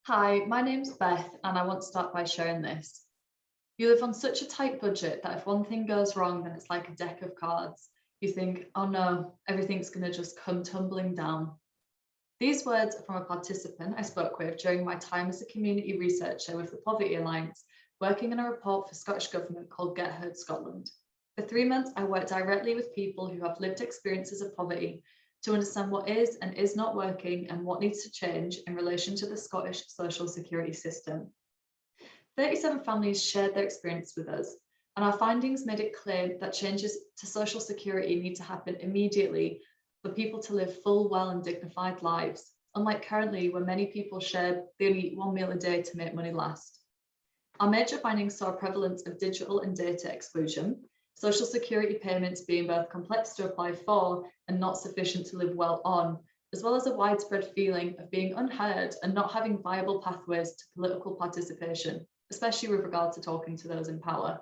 Hi, my name's Beth, and I want to start by sharing this. You live on such a tight budget that if one thing goes wrong, then it's like a deck of cards. You think, oh no, everything's going to just come tumbling down. These words are from a participant I spoke with during my time as a community researcher with the Poverty Alliance, working on a report for Scottish Government called Get Heard Scotland. For 3 months, I worked directly with people who have lived experiences of poverty to understand what is and is not working and what needs to change in relation to the Scottish social security system. 37 families shared their experience with us, and our findings made it clear that changes to social security need to happen immediately for people to live full, well, and dignified lives, unlike currently, where many people share they only eat one meal a day to make money last. Our major findings saw a prevalence of digital and data exclusion, social security payments being both complex to apply for and not sufficient to live well on, as well as a widespread feeling of being unheard and not having viable pathways to political participation, especially with regard to talking to those in power.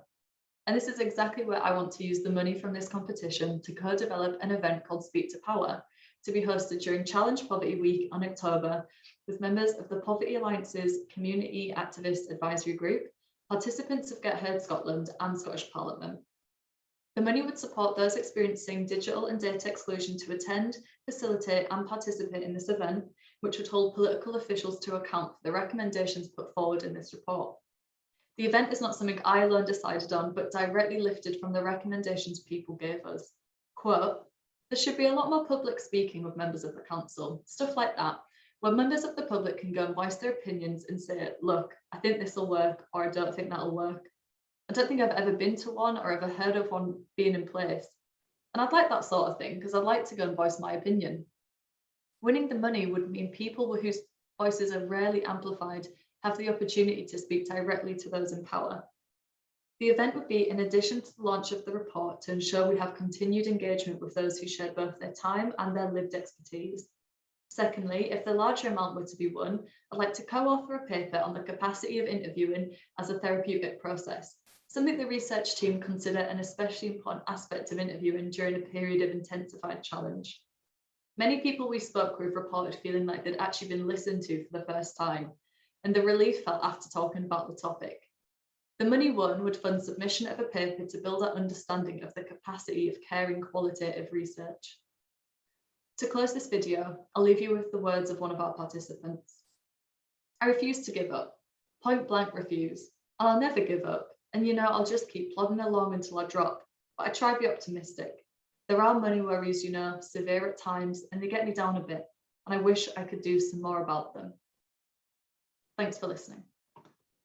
And this is exactly where I want to use the money from this competition to co-develop an event called Speak to Power, to be hosted during Challenge Poverty Week on October, with members of the Poverty Alliance's Community Activist Advisory Group, participants of Get Heard Scotland and Scottish Parliament. The money would support those experiencing digital and data exclusion to attend, facilitate and participate in this event, which would hold political officials to account for the recommendations put forward in this report. The event is not something I alone decided on, but directly lifted from the recommendations people gave us. Quote, there should be a lot more public speaking with members of the council, stuff like that, where members of the public can go and voice their opinions and say, look, I think this will work, or I don't think that'll work. I don't think I've ever been to one or ever heard of one being in place. And I'd like that sort of thing because I'd like to go and voice my opinion. Winning the money would mean people whose voices are rarely amplified have the opportunity to speak directly to those in power. The event would be in addition to the launch of the report to ensure we have continued engagement with those who shared both their time and their lived expertise. Secondly, if the larger amount were to be won, I'd like to co-author a paper on the capacity of interviewing as a therapeutic process, something the research team consider an especially important aspect of interviewing during a period of intensified challenge. Many people we spoke with reported feeling like they'd actually been listened to for the first time, and the relief felt after talking about the topic. The money won would fund submission of a paper to build our understanding of the capacity of caring qualitative research. To close this video, I'll leave you with the words of one of our participants. I refuse to give up, point blank refuse, and I'll never give up. And I'll just keep plodding along until I drop, but I try to be optimistic. There are money worries, severe at times, and they get me down a bit, and I wish I could do some more about them. Thanks for listening.